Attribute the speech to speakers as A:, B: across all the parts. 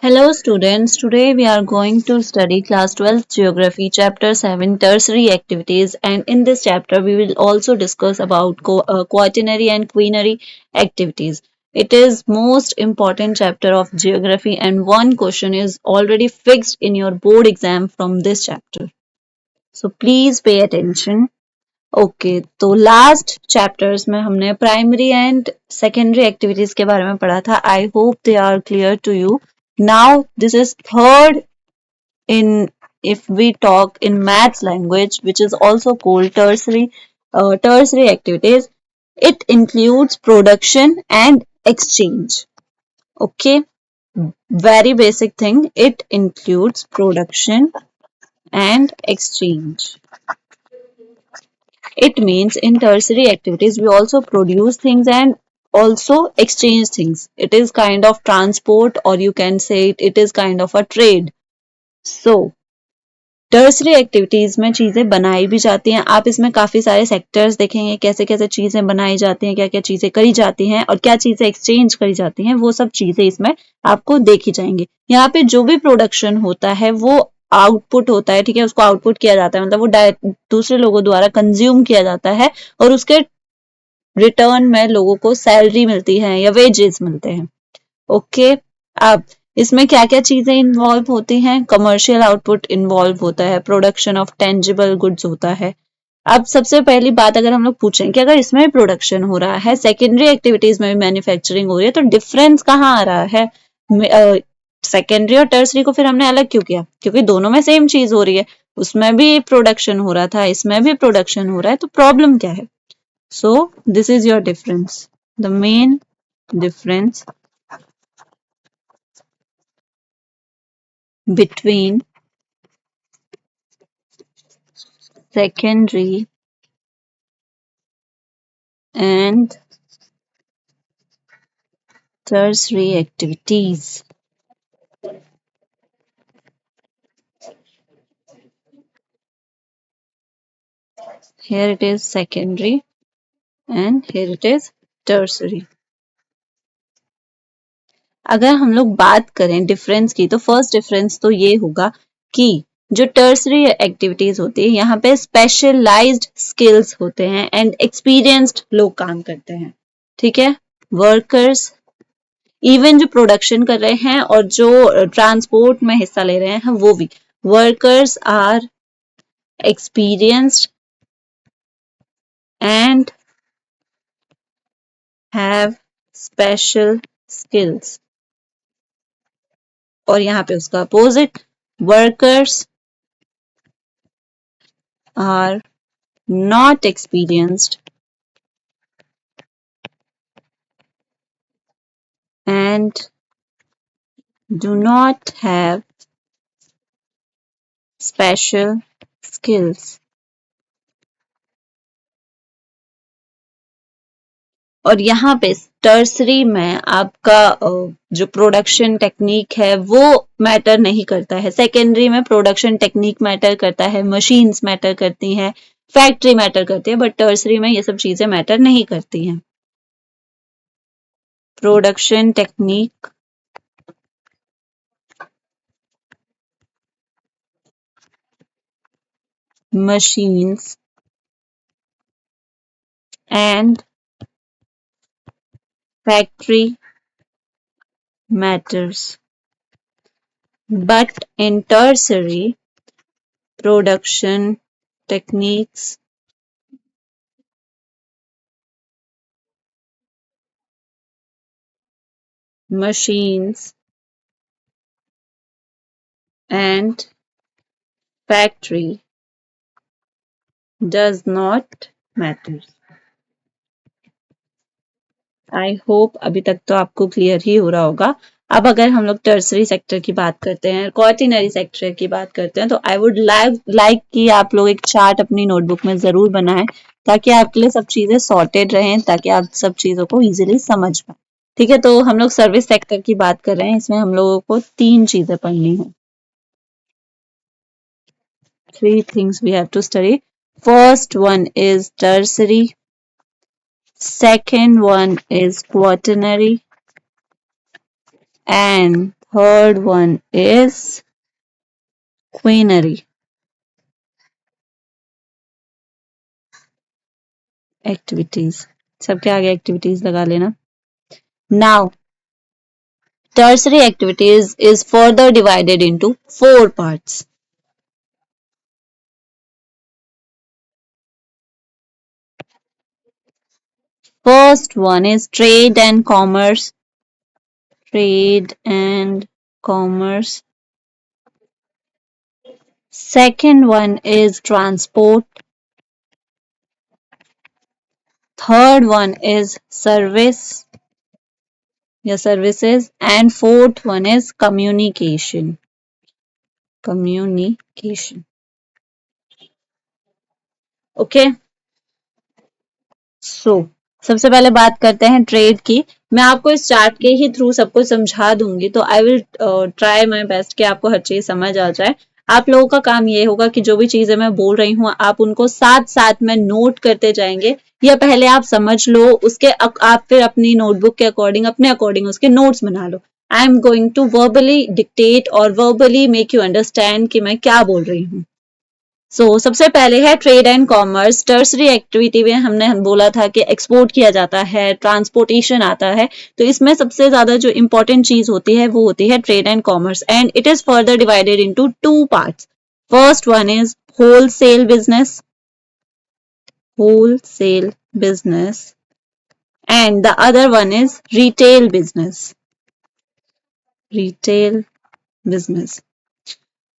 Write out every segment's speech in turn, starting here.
A: Hello students, today we are going to study class 12 geography chapter 7 tertiary activities, and in this chapter we will also discuss about quaternary and quinary activities. It is most important chapter of geography and one question is already fixed in your board exam from this chapter. So please pay attention. Okay तो last chapters में हमने primary and secondary activities के बारे में पढ़ा था. I hope they are clear to you. Now this is third in if we talk in maths language, which is also called tertiary activities. It includes production and exchange. Okay, very basic thing. It includes production and exchange. It means in tertiary activities, we also produce things and also exchange things. It is kind of transport, or you can say it is kind of a trade. So, tertiary activities में चीजें बनाई भी जाती हैं. आप इसमें काफी सारे सेक्टर्स देखेंगे, कैसे कैसे चीजें बनाई जाती हैं, क्या क्या चीजें करी जाती हैं और क्या चीजें एक्सचेंज करी जाती हैं, वो सब चीजें इसमें आपको देखी जाएंगी. यहाँ पे जो भी प्रोडक्शन होता है वो आउटपुट होता है, ठीक है, उसको आउटपुट किया जाता है, मतलब वो दूसरे लोगों द्वारा कंज्यूम किया जाता है और उसके रिटर्न में लोगों को सैलरी मिलती है या वेजेस मिलते हैं. ओके, अब इसमें क्या क्या चीजें इन्वॉल्व होती हैं. कमर्शियल आउटपुट इन्वॉल्व होता है, प्रोडक्शन ऑफ टेंजिबल गुड्स होता है. अब सबसे पहली बात अगर हम लोग पूछें कि अगर इसमें प्रोडक्शन हो रहा है, सेकेंडरी एक्टिविटीज में भी मैन्युफैक्चरिंग हो रही है, तो डिफरेंस कहाँ आ रहा है. सेकेंडरी और टर्सरी को फिर हमने अलग क्यों किया, क्योंकि दोनों में सेम चीज हो रही है. उसमें भी प्रोडक्शन हो रहा था, इसमें भी प्रोडक्शन हो रहा है, तो प्रॉब्लम क्या है. So this is your difference. The main difference between secondary and tertiary activities. Here it is secondary and here it is tertiary. अगर हम लोग बात करें डिफरेंस की, तो फर्स्ट डिफरेंस तो ये होगा कि जो टर्सरी एक्टिविटीज होती है यहाँ पे स्पेशलाइज्ड स्किल्स होते हैं एंड एक्सपीरियंस्ड लोग काम करते हैं. ठीक है, वर्कर्स, इवन जो प्रोडक्शन कर रहे हैं और जो ट्रांसपोर्ट में हिस्सा ले रहे हैं वो भी, workers are experienced and have special skills. और यहाँ पे उसका opposite, workers are not experienced and do not have special skills. और यहाँ पे टर्सरी में आपका जो प्रोडक्शन टेक्निक है वो मैटर नहीं करता है. सेकेंडरी में प्रोडक्शन टेक्निक मैटर करता है, मशीन्स मैटर करती हैं, फैक्ट्री मैटर करती है, बट टर्सरी में ये सब चीजें मैटर नहीं करती हैं. Production technique, machines and factory matters. But in tertiary, production techniques, machines and factory does not matter. I hope अभी तक तो आपको क्लियर ही हो रहा होगा. अब अगर हम लोग टर्सरी सेक्टर की बात करते हैं, क्वार्टिनरी सेक्टर की बात करते हैं, तो आई वुड लाइक कि आप लोग एक चार्ट अपनी नोटबुक में जरूर बनाएं ताकि आपके लिए सब चीजें सॉर्टेड रहें, ताकि आप सब चीजों को इजीली समझ पाए. ठीक है, तो हम लोग सर्विस सेक्टर की बात कर रहे हैं. इसमें हम लोगों को 3 चीजें पढ़नी है. 3 things we have to study. First one is tertiary, second one is quaternary, and Third one is quinary activities. सबके आगे activities लगा लेना. Now, tertiary activities is further divided into four parts. First one is trade and commerce. Trade and commerce. Second one is transport. Third one is service, your services, and fourth one is communication. Communication. Okay. सो सबसे पहले बात करते हैं trade की. मैं आपको इस chart के ही थ्रू सब कुछ समझा दूंगी, तो I will try my best कि आपको हर चीज समझ आ जाए. आप लोगों का काम ये होगा कि जो भी चीजें मैं बोल रही हूँ आप उनको साथ साथ में नोट करते जाएंगे, या पहले आप समझ लो उसके आप फिर अपनी नोटबुक के अकॉर्डिंग अपने अकॉर्डिंग उसके नोट्स बना लो. I am going to verbally dictate और वर्बली मेक यू अंडरस्टैंड कि मैं क्या बोल रही हूँ. सबसे पहले है trade and commerce. Tertiary activity में हमने बोला था कि एक्सपोर्ट किया जाता है, ट्रांसपोर्टेशन आता है. तो इसमें सबसे ज्यादा जो इंपॉर्टेंट चीज होती है वो होती है trade and commerce, and it is further divided into two parts. First one is wholesale business. Wholesale business. And the other one is retail business. Retail business.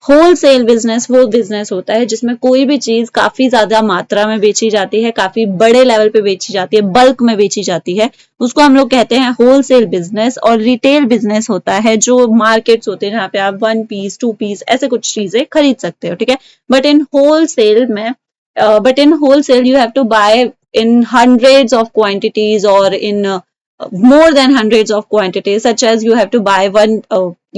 A: Wholesale business वो बिजनेस होता है जिसमें कोई भी चीज काफी ज्यादा मात्रा में बेची जाती है, काफी बड़े लेवल पे बेची जाती है, बल्क में बेची जाती है, उसको हम लोग कहते हैं होलसेल बिजनेस. और रिटेल बिजनेस होता है जो मार्केट्स होते हैं जहाँ पे आप 1 पीस 2 पीस ऐसे कुछ चीजें खरीद सकते हो. ठीक है. बट इन होलसेल में in wholesale you have to buy in hundreds of quantities or in more than hundreds of quantities, such as you have to buy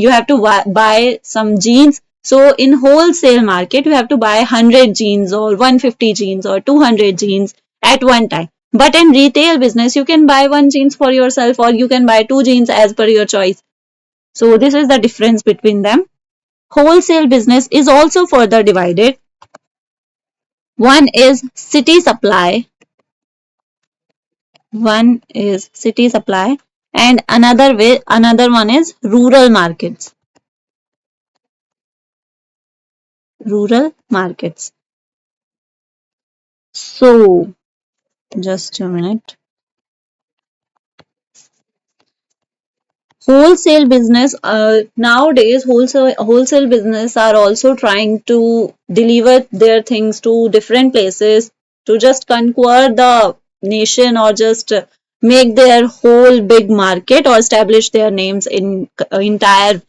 A: you have to buy some jeans. So in wholesale market you have to buy 100 jeans or 150 jeans or 200 jeans at one time. But in retail business you can buy one jeans for yourself or you can buy two jeans as per your choice. So this is the difference between them. Wholesale business is also further divided. One is city supply. One is city supply, and another one is rural markets. Rural markets. So just a minute. Wholesale business, nowadays wholesale business are also trying to deliver their things to different places to just conquer the nation or just make their whole big market or establish their names in entire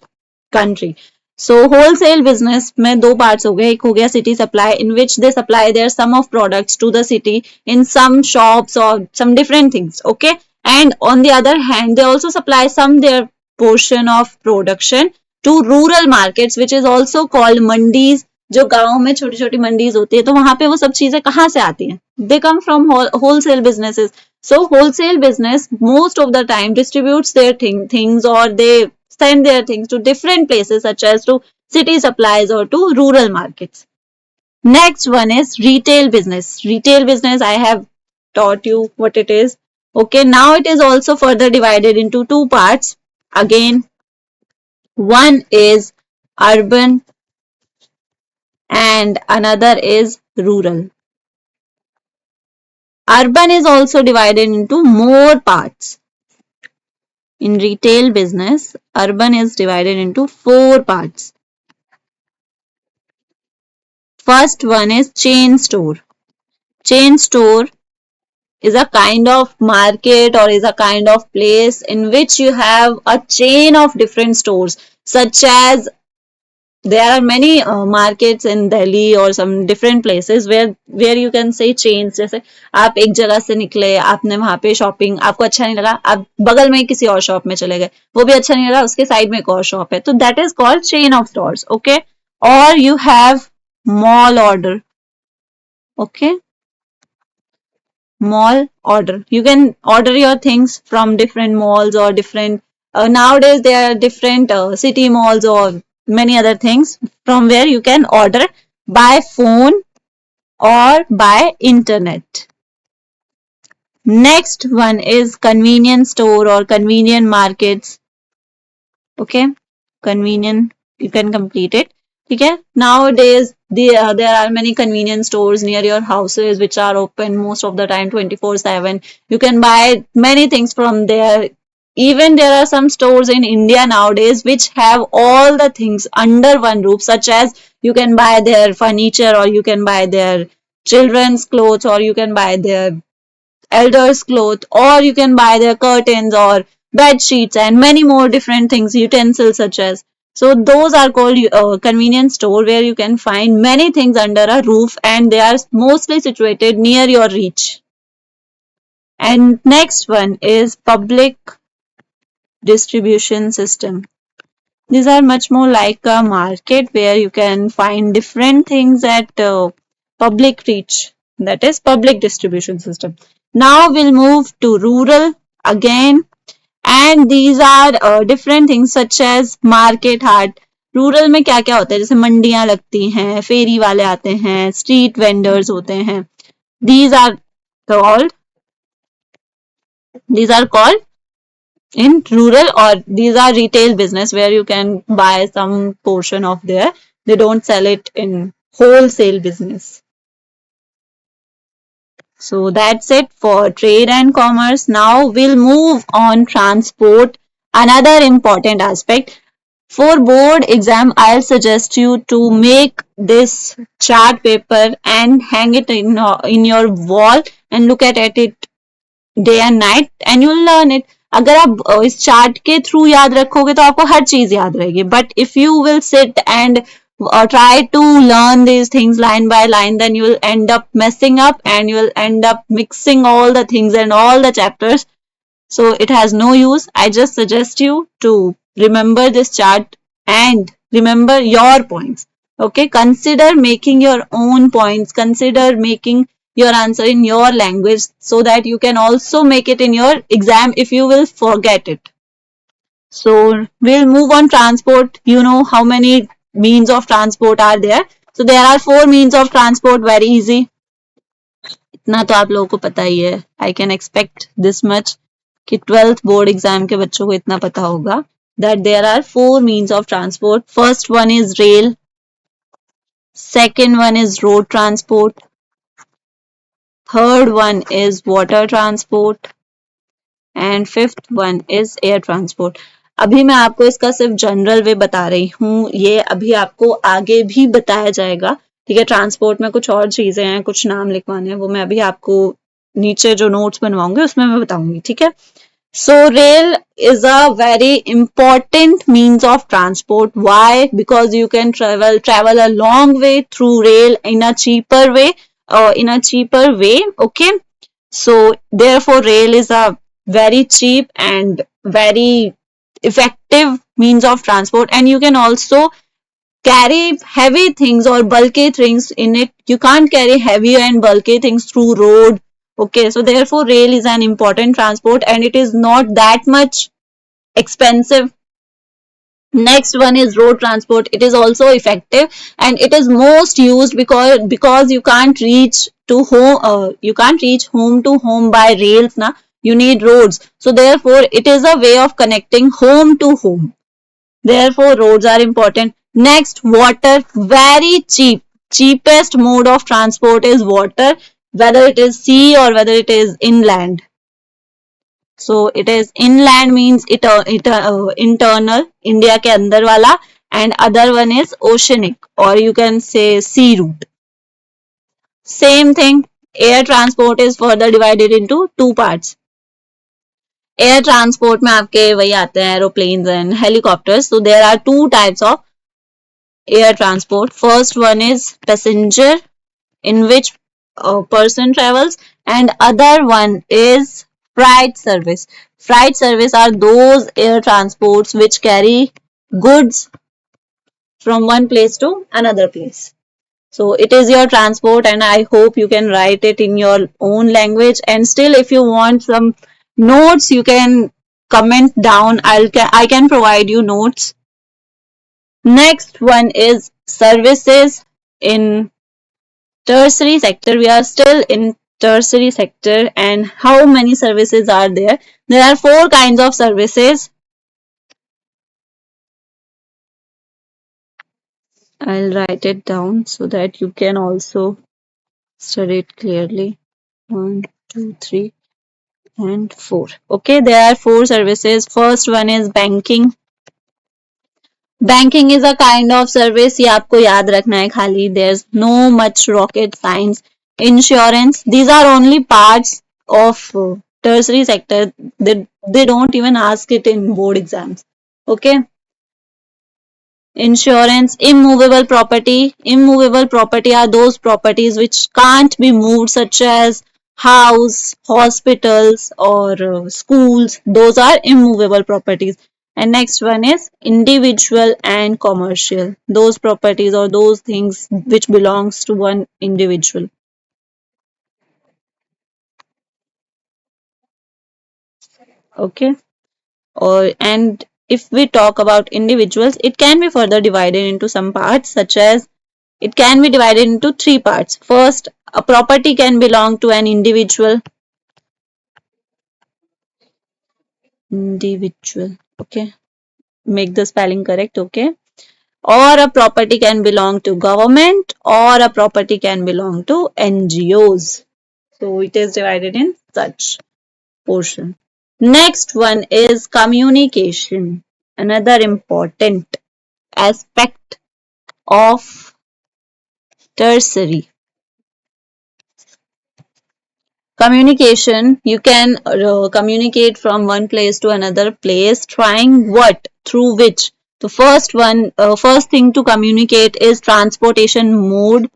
A: country. So wholesale business में दो parts हो गए. एक हो गया city supply, in which they supply their sum of products to the city in some shops or some different things. Okay. And on the other hand they also supply some their portion of production to rural markets, which is also called mandis. जो गाँव में छोटी छोटी मंडीज होती है तो वहां पे वो सब चीजें कहाँ से आती हैं? They come from wholesale businesses. So wholesale business most of the time distributes their things or they send their things to different places such as to city supplies or to rural markets. Next one is retail business. Retail business, I have taught you what it is. Okay, now it is also further divided into two parts. Again, one is urban and another is rural. Urban is also divided into more parts. In retail business, urban is divided into four parts. First one is chain store. Chain store is a kind of market or is a kind of place in which you have a chain of different stores, such as there are many markets in Delhi or some different places where you can say chains. जैसे आप एक जगह से निकले, आपने वहां पे shopping, आपको अच्छा नहीं लगा, आप बगल में किसी और शॉप में चले गए, वो भी अच्छा नहीं लगा, उसके साइड में एक और शॉप है, तो that is called chain of stores. Okay. और you have mall order. Okay. Mall order, you can order your things from different malls or different Nowadays there are different city malls or many other things from where you can order by phone or by internet. Next one is convenience store or convenient markets. Okay, convenient, you can complete it. Okay, nowadays there are many convenience stores near your houses which are open most of the time 24/7. You can buy many things from there. Even there are some stores in India nowadays which have all the things under one roof, such as you can buy their furniture, or you can buy their children's clothes, or you can buy their elders cloth, or you can buy their curtains or bed sheets and many more different things, utensils such as. So those are called convenience store, where you can find many things under a roof and they are mostly situated near your reach. And next one is public distribution system. These are much more like a market where you can find different things at public reach. That is public distribution system. Now we'll move to rural again, and these are different things such as market Haat. Rural में क्या क्या होता है, जैसे मंडियां लगती हैं, फेरी वाले आते हैं, स्ट्रीट वेंडर्स होते हैं. these are called these are called in rural, or these are retail business where you can buy some portion of there. They don't sell it in wholesale business. So that's it for trade and commerce. Now we'll move on transport, another important aspect. For board exam, I'll suggest you to make this chart paper and hang it in your wall and look at it day and night and you learn it. अगर आप इस chart के through याद रखोगे तो आपको हर चीज याद रहेगी. But if you will sit and try to learn these things line by line, then you will end up messing up and you will end up mixing all the things and all the chapters. So it has no use. I just suggest you to remember this chart and remember your points. Okay, consider making your own points. Consider making your answer in your language so that you can also make it in your exam if you will forget it. So we'll move on transport. You know how many means of transport are there. So there are 4 means of transport, very easy. इतना तो आप लोगों को पता ही है. I can expect this much कि 12th board exam के बच्चों को इतना पता होगा that there are 4 means of transport. First one is rail. Second one is road transport. Third one is water transport. And fifth one is air transport. अभी मैं आपको इसका सिर्फ जनरल वे बता रही हूँ, ये अभी आपको आगे भी बताया जाएगा. ठीक है, ट्रांसपोर्ट में कुछ और चीजें हैं, कुछ नाम लिखवाने हैं, वो मैं अभी आपको नीचे जो नोट्स बनवाऊंगी उसमें मैं बताऊंगी. ठीक है. So rail is a very important means of transport. Why? Because you can travel a long way through rail in a cheaper way. Okay. So therefore rail is a very cheap and very effective means of transport, and you can also carry heavy things or bulky things in it. You can't carry heavy and bulky things through road. Okay, so therefore rail is an important transport and it is not that much expensive. Next one is road transport. It is also effective and it is most used because you can't reach to home to home by rails na. You need roads. So therefore it is a way of connecting home to home. Therefore roads are important. Next, water, very cheap. Cheapest mode of transport is water, whether it is sea or whether it is inland. So it is inland means internal, India के अंदर वाला, and other one is oceanic or you can say sea route. Same thing, air transport is further divided into 2 parts. Air transport में आपके वही आते हैं aeroplanes and helicopters. So there are 2 types of air transport. First one is passenger, in which a person travels, and other one is freight service. Freight service are those air transports which carry goods from one place to another place. So it is your transport and I hope you can write it in your own language, and still if you want some notes you can comment down. I can provide you notes. Next one is services in tertiary sector. We are still in tertiary sector, and how many services are there? There are four kinds of services. I'll write it down so that you can also study it clearly. One, two, three, and four. Okay, there are four services. First one is banking. Banking is a kind of service. ये आपको याद रखना है खाली. There's no much rocket science. Insurance. These are only parts of tertiary sector. They don't even ask it in board exams. Okay. Insurance, immovable property are those properties which can't be moved, such as house, hospitals, or schools. Those are immovable properties. And next one is individual and commercial, those properties or those things which belongs to one individual. Okay. Or and if we talk about individuals, it can be further divided into some parts, such as it can be divided into three parts. First, a property can belong to an individual. Individual. Okay. Make the spelling correct. Okay. Or a property can belong to government, or a property can belong to NGOs. So it is divided in such portion. Next one is communication. Another important aspect of tertiary. Communication, you can communicate from one place to another place, trying what? Through which? The first thing to communicate is transportation mode.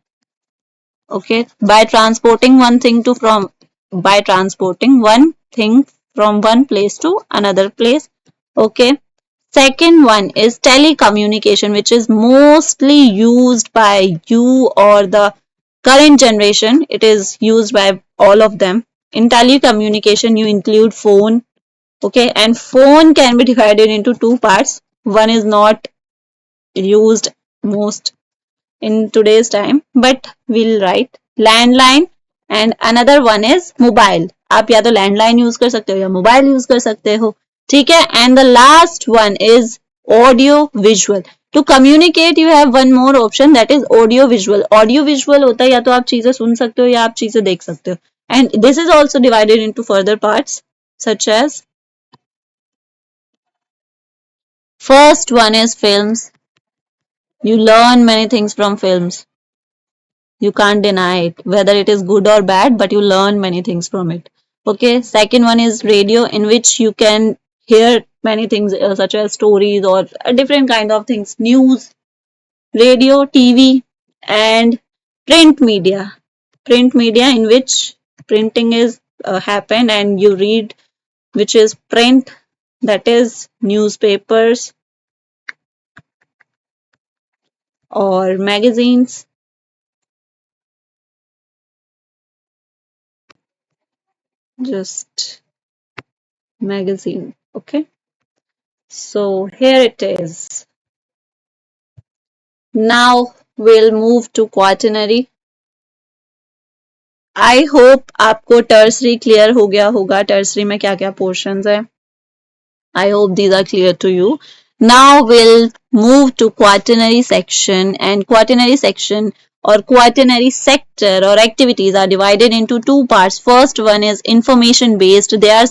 A: Okay, by transporting one thing from one place to another place. Okay. Second one is telecommunication, which is mostly used by you or the current generation. It is used by all of them. In telecommunication, you include phone. Okay, and phone can be divided into two parts. One is not used most in today's time, but we'll write landline, and another one is mobile. आप या तो landline use कर सकते हो या mobile use कर सकते हो. ठीक है. And the last one is audio visual. To communicate you have one more option, that is audio visual. Audio visual होता है या तो आप चीजें सुन सकते हो या आप चीजें देख सकते हो. And this is also divided into further parts, such as first one is films. You learn many things from films. You can't deny it, whether it is good or bad, but you learn many things from it. Okay. Second one is radio, in which you can hear many things, such as stories or different kind of things, news. Radio, TV, and print media. Print media, in which printing is happened and you read, which is print, that is newspapers or magazines. Just magazine. Okay. So here it is. Now we'll move to quaternary. I hope आपको tertiary clear हो गया होगा. Tertiary में क्या क्या portions है. I hope these are clear to you. Now we'll move to quaternary section, and quaternary section or quaternary sector or activities are divided into two parts. First one is information based. There are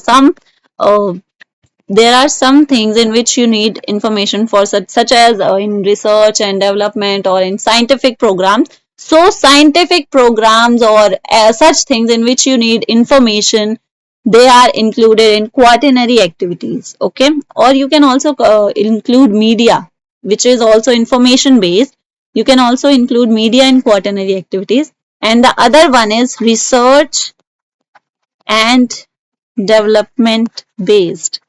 A: some things in which you need information for, such as in research and development or in scientific programs. So scientific programs or such things in which you need information, they are included in quaternary activities. Okay. Or you can also include media, which is also information based. You can also include media in quaternary activities. And the other one is research and development based.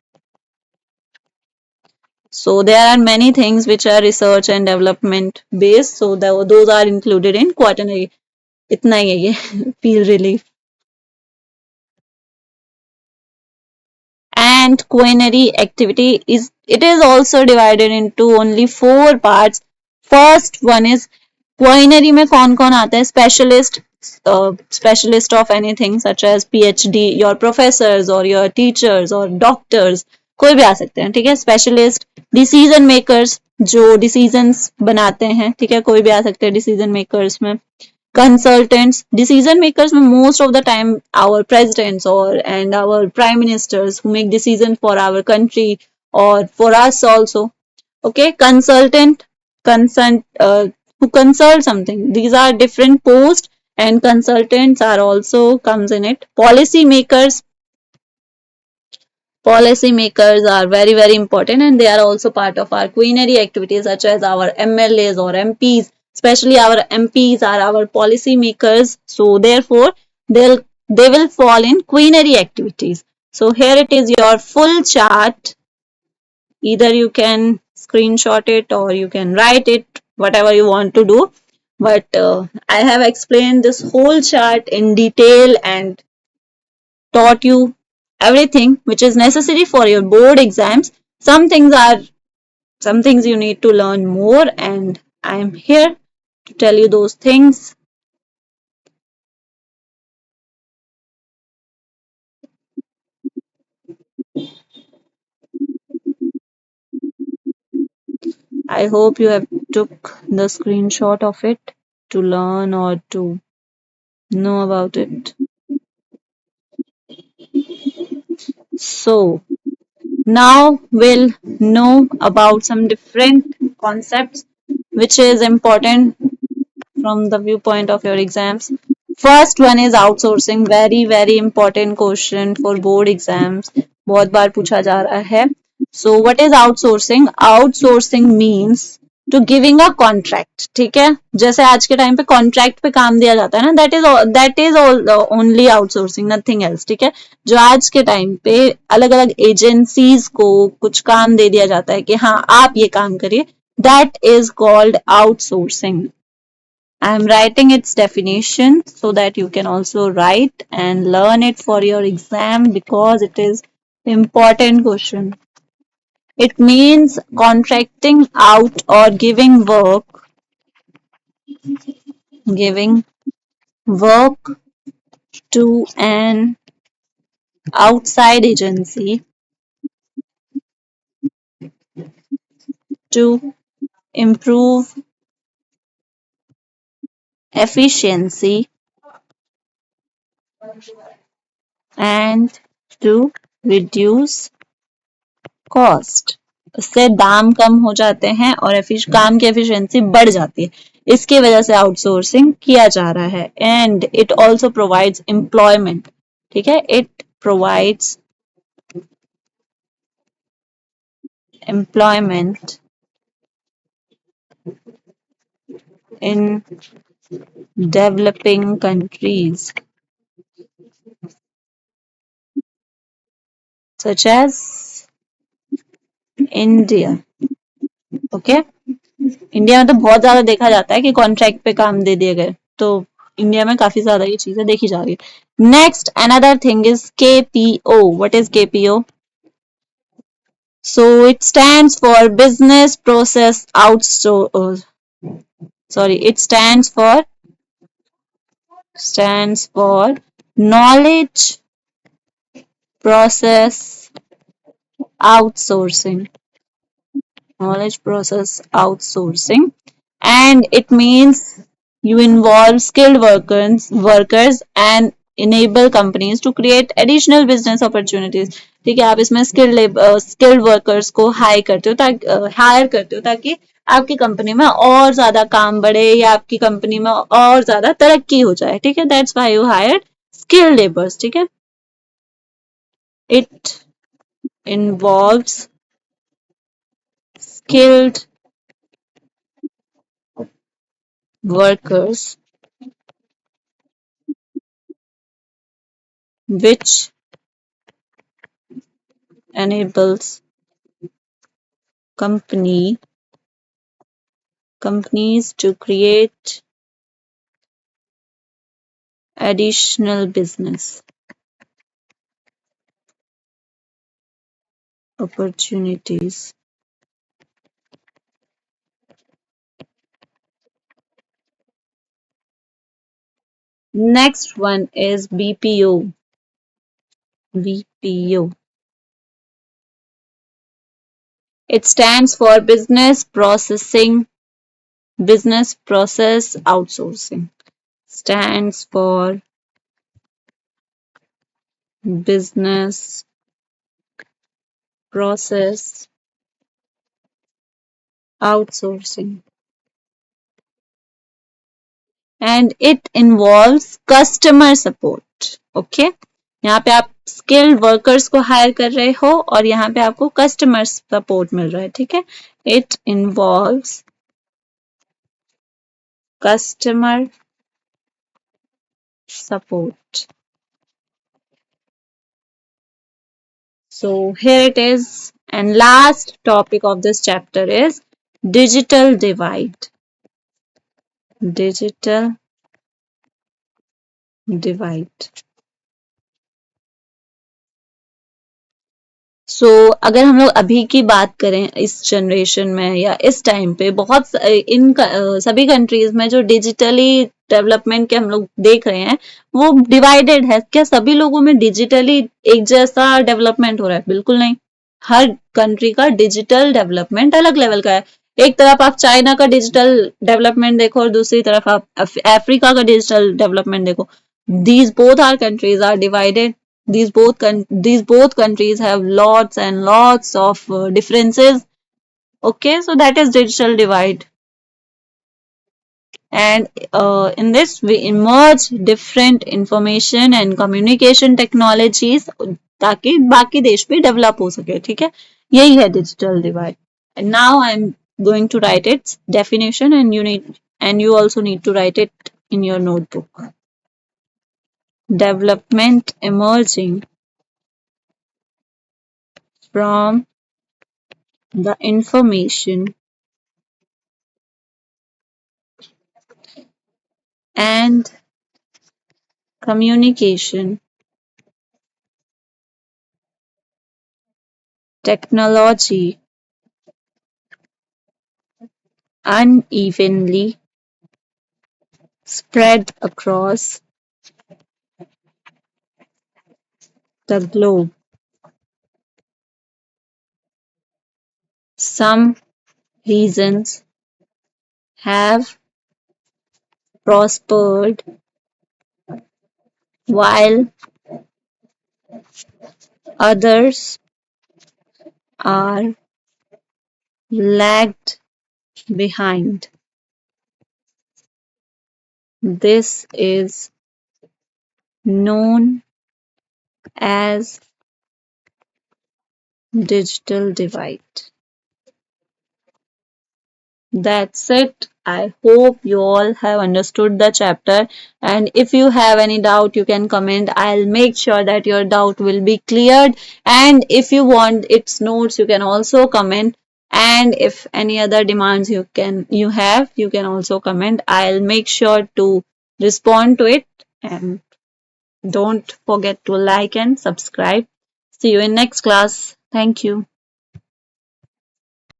A: So there are many things which are research and development based. So those are included in quaternary. इतना ही है ये. Feel relief. And culinary activity is, it is also divided into only four parts. First one is culinary में कौन कौन आता है, specialist, specialist of anything such as PhD, your professors or your teachers or doctors, कोई भी आ सकते हैं, ठीक है. स्पेशलिस्ट, डिसीजन मेकर्स, जो डिसीजंस बनाते हैं, ठीक है, कोई भी आ सकते हैं डिसीजन मेकर्स में. Consultants, decision makers, most of the time our presidents or and our prime ministers who make decisions for our country or for us also. Okay, consultant, consult, who consult something, these are different posts, and consultants are also comes in it. Policy makers, policy makers are very very important, and they are also part of our culinary activities such as our MLAs or MPs. Especially our MPs are our policy makers, so therefore they will fall in culinary activities. So here it is your full chart. Either you can screenshot it or you can write it, whatever you want to do. But I have explained this whole chart in detail and taught you everything which is necessary for your board exams. Some things you need to learn more, and I am here to tell you those things. I hope you have took the screenshot of it to learn or to know about it. So now we'll know about some different concepts which is important from the viewpoint of your exams. First one is outsourcing. Very very important question for board exams. बहुत बार पूछा जा रहा है. So what is outsourcing? Outsourcing means to giving a contract. ठीक है, जैसे आज के टाइम पे कॉन्ट्रैक्ट पे काम दिया जाता है ना, that is all only outsourcing, nothing else. ठीक है, जो आज के टाइम पे अलग अलग एजेंसीज को कुछ काम दे दिया जाता है कि हाँ आप ये काम करिए, that is called outsourcing. I am writing its definition so that you can also write and learn it for your exam because it is important question. It means contracting out or giving work to an outside agency to improve efficiency and to reduce cost. उससे दाम कम हो जाते हैं और काम की efficiency बढ़ जाती है. इसकी वजह से आउटसोर्सिंग किया जा रहा है. And it also provides employment. ठीक है, it provides employment in developing countries such as India. Okay, India में तो बहुत ज्यादा देखा जाता है कि कॉन्ट्रैक्ट पे काम दे दिए गए, तो इंडिया में काफी ज्यादा ये चीजें देखी जा रही है. Next another thing is KPO. What is KPO? So it stands for business process outsource. Sorry, it stands for knowledge process outsourcing. Knowledge process outsourcing, and it means you involve skilled workers and enable companies to create additional business opportunities. ठीक है, आप इसमें skilled workers को higher करते हो ताकि आपकी company में और ज्यादा काम बढ़े या आपकी कंपनी में और ज्यादा तरक्की हो जाए. ठीक है, that's why you hire skilled labours. ठीक है, it involves skilled workers which enables companies to create additional business. opportunities. Next one is BPO. BPO. It stands for business process outsourcing. Stands for business process outsourcing. And it involves customer support. Okay यहाँ पे आप skilled workers को higher कर रहे हो और यहाँ पे आपको कस्टमर सपोर्ट मिल रहा है. ठीक है. It involves customer support. So here it is. And last topic of this chapter is digital divide. Digital divide. अगर हम लोग अभी की बात करें इस जनरेशन में या इस टाइम पे सभी कंट्रीज में जो डिजिटली डेवलपमेंट के हम लोग देख रहे हैं वो डिवाइडेड है. क्या सभी लोगों में डिजिटली एक जैसा डेवलपमेंट हो रहा है? बिल्कुल नहीं. हर कंट्री का डिजिटल डेवलपमेंट अलग लेवल का है. एक तरफ आप चाइना का डिजिटल डेवलपमेंट देखो और दूसरी तरफ आप अफ्रीका का डिजिटल डेवलपमेंट देखो. These both our countries are divided. These both countries have lots and lots of differences. Okay, so that is digital divide. And in this we emerge different information and communication technologies ताकि बाकी देश भी develop हो सके. ठीक है. यही है digital divide. And now I'm going to write its definition and you also need to write it in your notebook. Development emerging from the information and communication technology unevenly spread across the globe. Some regions have prospered while others are lagged behind. This is known as digital divide. That's it. I hope you all have understood the chapter. And if you have any doubt, you can comment. I'll make sure that your doubt will be cleared. And if you want its notes, you can also comment. And if any other demands you have, you can also comment. I'll make sure to respond to it. And don't forget to like and subscribe. See you in next class. Thank you.